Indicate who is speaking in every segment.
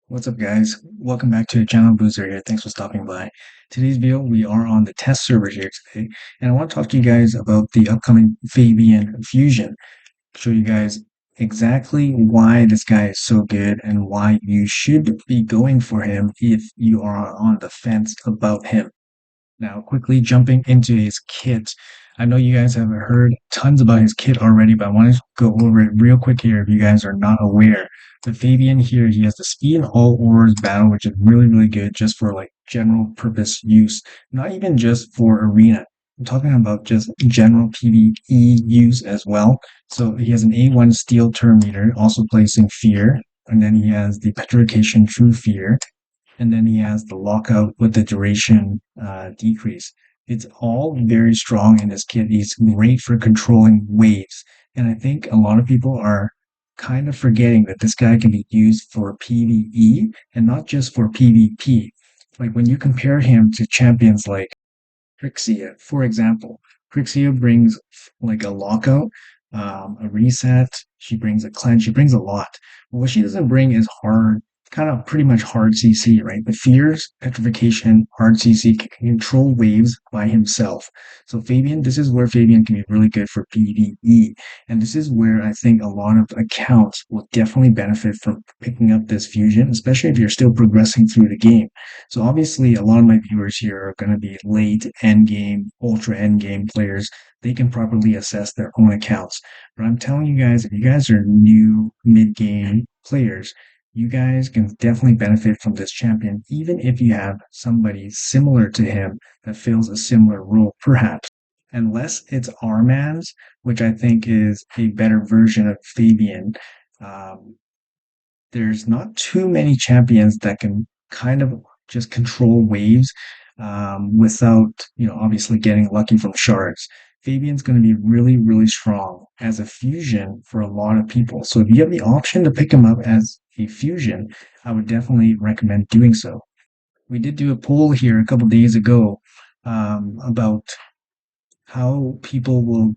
Speaker 1: What's up, guys? Welcome back to the channel. Boozer here. Thanks for stopping by. Today's video, we are on the test server here today, and I want to talk to you guys about the upcoming Fabian Fusion. Show you guys exactly why this guy is so good and why you should be going for him if you are on the fence about him. Now, quickly jumping into his kit. I know you guys have heard tons about his kit already, but I want to go over it real quick here if you guys are not aware. The Fabian here, he has the speed in all ores battle, which is really good just for like general purpose use, not even just for arena. I'm talking about just general PvE use as well. So he has an A1 steel turn meter, also placing fear, and then he has the petrification true fear, and then he has the lockout with the duration decrease. It's all very strong in this kit. He's great for controlling waves. And I think a lot of people are kind of forgetting that this guy can be used for PvE and not just for PvP. Like when you compare him to champions like Crixia, for example, Crixia brings like a lockout, a reset. She brings a cleanse. She brings a lot. But what she doesn't bring is hard, kind of pretty much hard CC, right? The fears, petrification, hard CC can control waves by himself. So Fabian, this is where Fabian can be really good for PvE. And this is where I think a lot of accounts will definitely benefit from picking up this fusion, especially if you're still progressing through the game. So obviously, a lot of my viewers here are going to be late end game, ultra end game players. They can properly assess their own accounts. But I'm telling you guys, if you guys are new mid game players, you guys can definitely benefit from this champion, even if you have somebody similar to him that fills a similar role, perhaps. Unless it's Armans, which I think is a better version of Fabian. Um, there's not too many champions that can kind of just control waves without, obviously getting lucky from shards. Fabian's going to be really strong as a fusion for a lot of people. So if you have the option to pick him up as a fusion, I would definitely recommend doing so. We did do a poll here a couple days ago about how people will,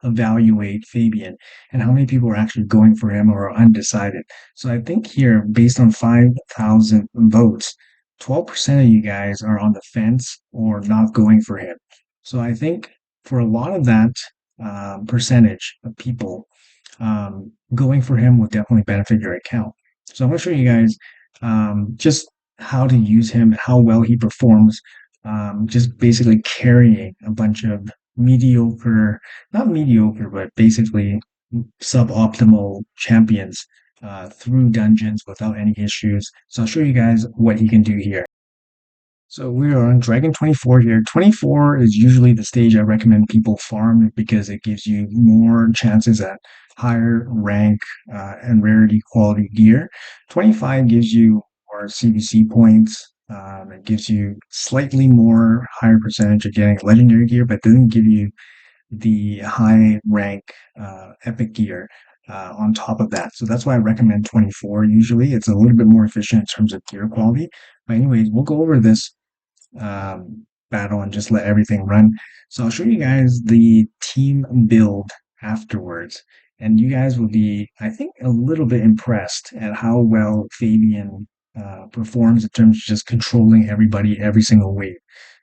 Speaker 1: evaluate Fabian and how many people are actually going for him or are undecided. So I think here, based on 5,000 votes, 12% of you guys are on the fence or not going for him. So I think for a lot of that percentage of people, going for him will definitely benefit your account. So I'm going to show you guys just how to use him, how well he performs, just basically carrying a bunch of mediocre, not mediocre, but basically suboptimal champions through dungeons without any issues. So I'll show you guys what he can do here. So we are on Dragon 24 here. 24 is usually the stage I recommend people farm because it gives you more chances at higher rank and rarity quality gear. 25 gives you more CBC points. It gives you slightly more higher percentage of getting legendary gear, but doesn't give you the high rank epic gear on top of that. So that's why I recommend 24 usually. It's a little bit more efficient in terms of gear quality. But anyways, we'll go over this battle and just let everything run. So I'll show you guys the team build afterwards. And you guys will be, I think, a little bit impressed at how well Fabian performs in terms of just controlling everybody every single wave.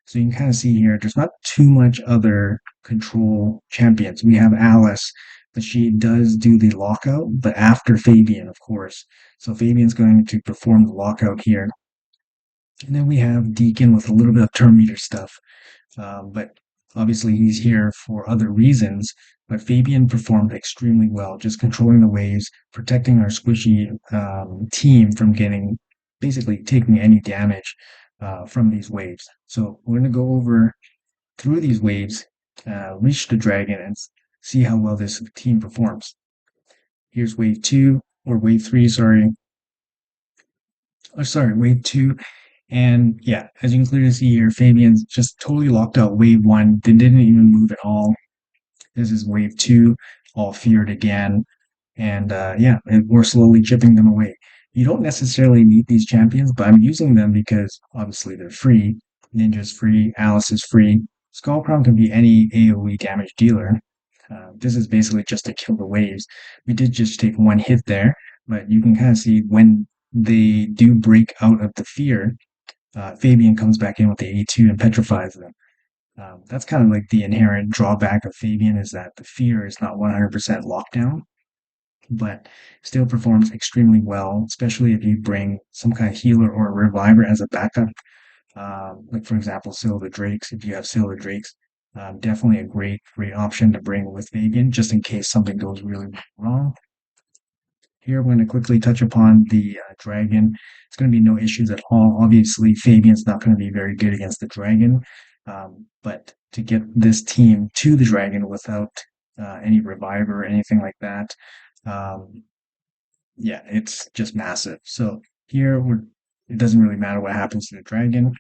Speaker 1: So you can kind of see here, there's not too much other control champions. We have Alice, but she does do the lockout, but after Fabian, of course. So Fabian's going to perform the lockout here. And then we have Deacon with a little bit of turn meter stuff. But obviously he's here for other reasons. But Fabian performed extremely well, just controlling the waves, protecting our squishy team from getting, basically taking any damage from these waves. So we're going to go over through these waves, reach the dragon, and see how well this team performs. Here's wave 2, or wave 3, sorry. Oh, sorry, wave 2. And yeah, as you can clearly see here, Fabian's just totally locked out wave 1. They didn't even move at all. This is wave 2, all feared again. And yeah, we're slowly chipping them away. You don't necessarily need these champions, but I'm using them because obviously they're free. Ninja's free, Alice is free. Skullcrown can be any AoE damage dealer. This is basically just to kill the waves. We did just take one hit there, but you can kind of see when they do break out of the fear, Fabian comes back in with the A2 and petrifies them. That's kind of like the inherent drawback of Fabian is that the fear is not 100% lockdown, but still performs extremely well, especially if you bring some kind of healer or a reviver as a backup. Like for example, Silver Drakes. If you have Silver Drakes, definitely a great option to bring with Fabian, just in case something goes really wrong. Here, we're going to quickly touch upon the dragon. It's going to be no issues at all. Obviously, Fabian's not going to be very good against the dragon, but to get this team to the dragon without any reviver or anything like that, um, yeah, it's just massive. So here, it doesn't really matter what happens to the dragon.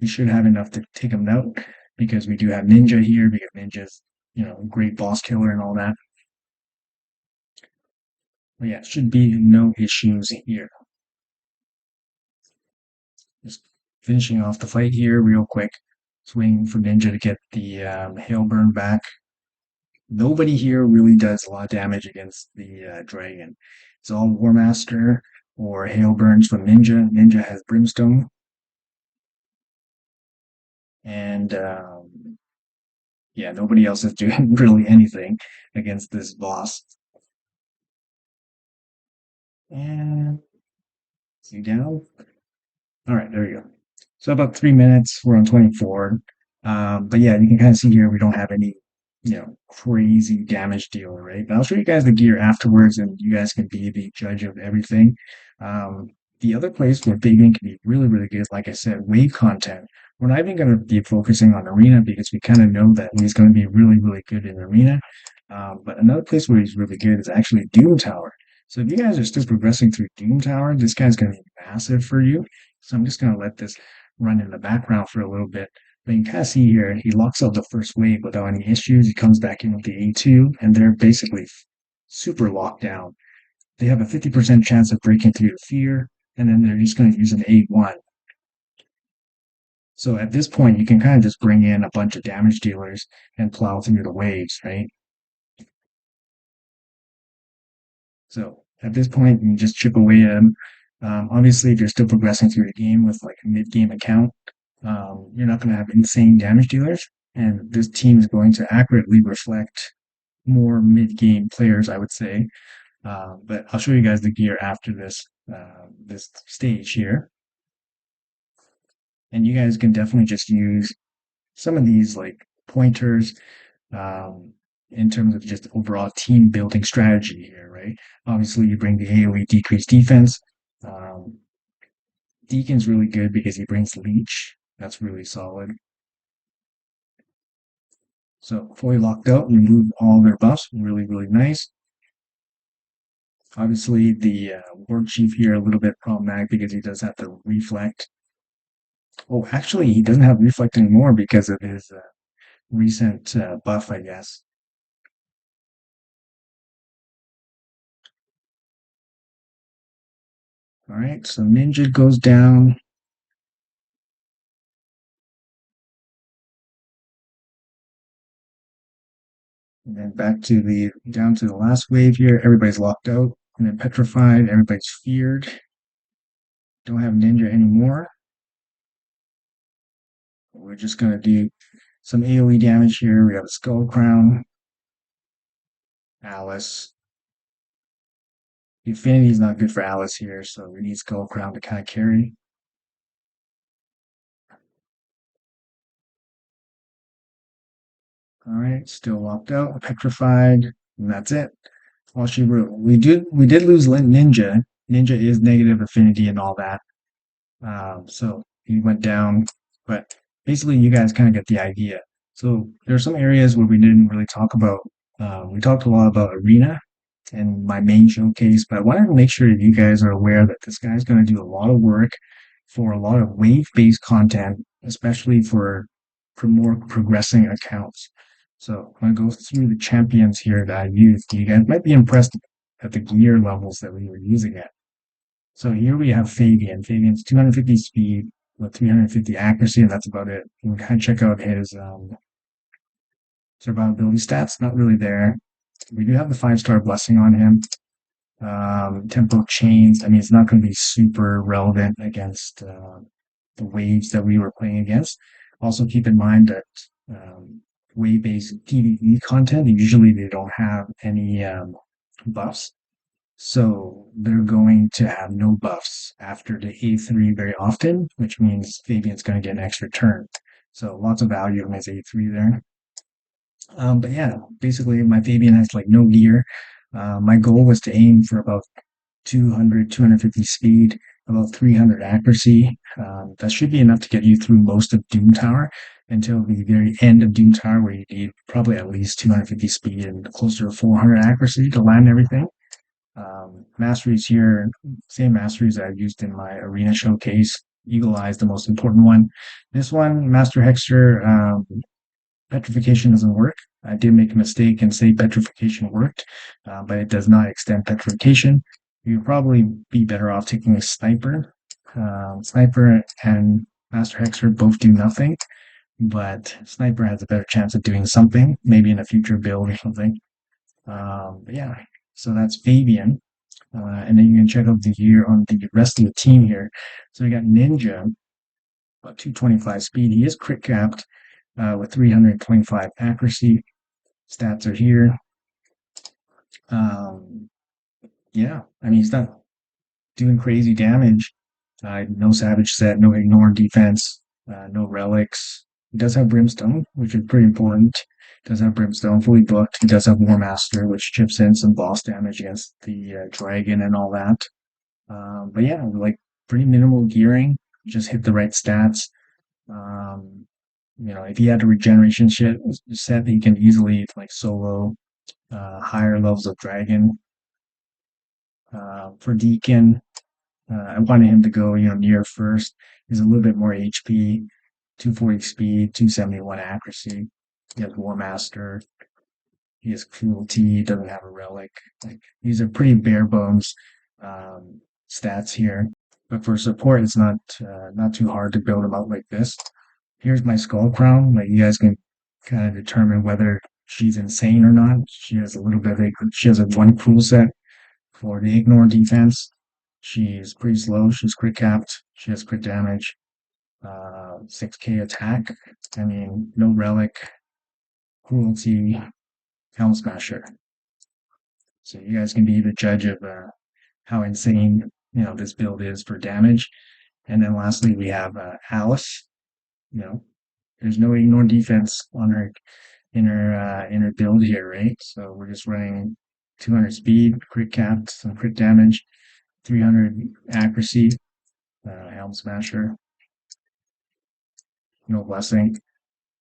Speaker 1: We should have enough to take him out because we do have Ninja here, because Ninja's, a great boss killer and all that. But yeah, should be no issues here. Just finishing off the fight here real quick. Swing for Ninja to get the Hailburn back. Nobody here really does a lot of damage against the dragon. It's all War Master or Hailburns from Ninja. Ninja has Brimstone. And yeah, nobody else is doing really anything against this boss. And is he down? All right, there you go. So about 3 minutes, we're on 24. But yeah, you can kind of see here we don't have any, crazy damage dealer, right? But I'll show you guys the gear afterwards, and you guys can be the judge of everything. The other place where Fabian can be really, really good, like I said, wave content. We're not even going to be focusing on arena because we kind of know that he's going to be really, really good in arena. But another place where he's really good is actually Doom Tower. So if you guys are still progressing through Doom Tower, this guy's going to be massive for you. So I'm just going to let this run in the background for a little bit. But you can kind of see here, he locks out the first wave without any issues. He comes back in with the A2, and they're basically super locked down. They have a 50% chance of breaking through the fear, and then they're just going to use an A1. So at this point, you can kind of just bring in a bunch of damage dealers and plow through the waves, right? So at this point, you can just chip away at them. Obviously, if you're still progressing through the game with like a mid-game account, you're not going to have insane damage dealers, and this team is going to accurately reflect more mid-game players, I would say. But I'll show you guys the gear after this stage here, and you guys can definitely just use some of these like pointers in terms of just overall team building strategy here, right? Obviously, you bring the AoE decreased defense. Um, Deacon's really good because he brings Leech. That's really solid. So fully locked out, remove all their buffs. Really, really nice. Obviously, the War Chief here a little bit problematic because he does have to reflect. Oh, actually, he doesn't have reflect anymore because of his recent buff, I guess. All right, so Ninja goes down. And then down to the last wave here. Everybody's locked out. And then petrified. Everybody's feared. Don't have Ninja anymore. We're just going to do some AoE damage here. We have a Skull Crown. Alice. Infinity is not good for Alice here, so we need Skull Crown to kind of carry. All right, still locked out, petrified, and that's it. All she wrote. We did lose Ninja. Ninja is negative affinity and all that. So he went down, but basically you guys kind of get the idea. So there are some areas where we didn't really talk about. We talked a lot about arena and my main showcase, but I wanted to make sure that you guys are aware that this guy's going to do a lot of work for a lot of wave-based content, especially for more progressing accounts. So I'm going to go through the champions here that I used. You guys might be impressed at the gear levels that we were using it. So here we have Fabian. Fabian's 250 speed with 350 accuracy, and that's about it. You can kind of check out his survivability stats. Not really there. We do have the 5-star blessing on him. tempo chains. I mean, it's not going to be super relevant against the waves that we were playing against. Also, keep in mind that wave-based PvE content, usually they don't have any buffs. So they're going to have no buffs after the A3 very often, which means Fabian's going to get an extra turn. So lots of value in his A3 there. But yeah, basically my Fabian has like no gear. My goal was to aim for about 200, 250 speed, about 300 accuracy. That should be enough to get you through most of Doom Tower until the very end of Doom Tower, where you need probably at least 250 speed and closer to 400 accuracy to land everything. Masteries here, same masteries that I've used in my arena showcase. Eagle Eye is the most important one. This one, Master Hexter, petrification doesn't work. I did make a mistake and say petrification worked, but it does not extend petrification. You'd probably be better off taking a sniper. Sniper and Master Hexer both do nothing, but sniper has a better chance of doing something, maybe in a future build or something. But yeah, so that's Fabian. And then you can check out the gear on the rest of the team here. So we got Ninja, about 225 speed. He is crit capped with 325 accuracy. Stats are here. Um, yeah, I mean, he's not doing crazy damage. No Savage Set, no Ignore defense, no Relics. He does have Brimstone, which is pretty important. He does have Brimstone fully booked. He does have War Master, which chips in some boss damage against the dragon and all that. But yeah, like pretty minimal gearing. Just hit the right stats. If he had a regeneration set, he can easily like solo higher levels of dragon. For Deacon, I wanted him to go, near first. He's a little bit more HP, 240 speed, 271 accuracy. He has War Master. He has Cruelty. He doesn't have a relic. Like these are pretty bare bones stats here. But for support, it's not too hard to build him out like this. Here's my skull crown. Like you guys can kind of determine whether she's insane or not. She has a one cruel set for the ignore defense. She's pretty slow. She's crit capped. She has crit damage. 6k attack. I mean, no relic, cruelty, helm smasher. So you guys can be the judge of how insane this build is for damage. And then lastly, we have Alice. You know, there's no ignore defense on her in her build here, right? So we're just running 200 speed, crit capped, some crit damage, 300 accuracy, helm smasher, no blessing.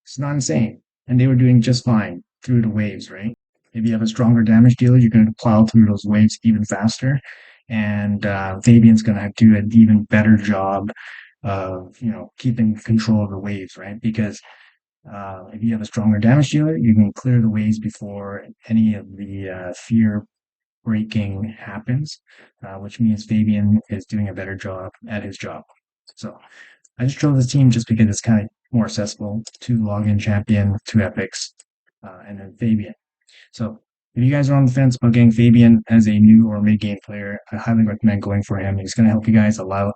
Speaker 1: It's not insane, and they were doing just fine through the waves, right? If you have a stronger damage dealer, you're going to plow through those waves even faster, and Fabian's going to do an even better job of keeping control of the waves, right? Because if you have a stronger damage dealer, you can clear the waves before any of the fear breaking happens, which means Fabian is doing a better job at his job. So I just chose this team just because it's kind of more accessible. 2 login champion, 2 epics, and then Fabian. So if you guys are on the fence about getting Fabian as a new or mid-game player, I highly recommend going for him. He's going to help you guys a lot.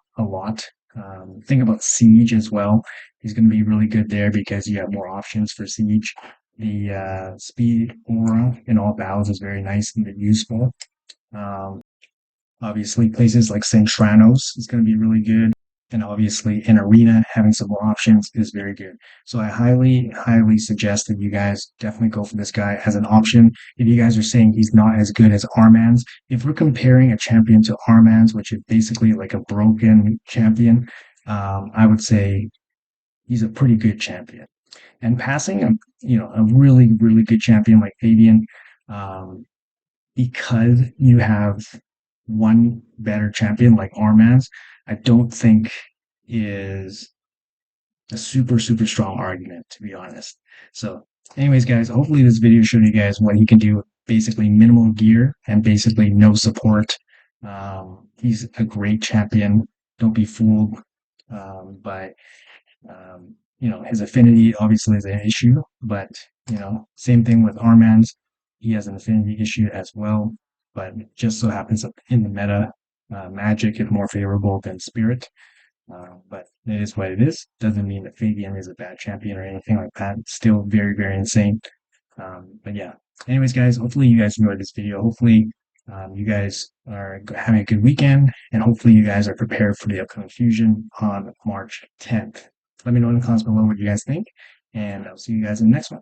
Speaker 1: Think about Siege as well. He's going to be really good there because you have more options for Siege. The speed aura in all battles is very nice and useful. Um, Obviously, places like Centranos is going to be really good. And obviously, in Arena, having some more options is very good. So I highly, highly suggest that you guys definitely go for this guy as an option. If you guys are saying he's not as good as Arman's, if we're comparing a champion to Arman's, which is basically like a broken champion, I would say he's a pretty good champion. And passing, a really, really good champion like Fabian, um, because you have one better champion like Arman's, I don't think is a super, super strong argument, to be honest. So, anyways, guys, hopefully this video showed you guys what he can do with basically minimal gear and basically no support. He's a great champion. Don't be fooled by his affinity obviously is an issue, but same thing with Arman's. He has an affinity issue as well. but it just so happens that in the meta, Magic is more favorable than Spirit. But it is what it is. Doesn't mean that Fabian is a bad champion or anything like that. It's still very, very insane. But yeah. Anyways, guys, hopefully you guys enjoyed this video. Hopefully you guys are having a good weekend, and hopefully you guys are prepared for the upcoming fusion on March 10th. Let me know in the comments below what you guys think, and I'll see you guys in the next one.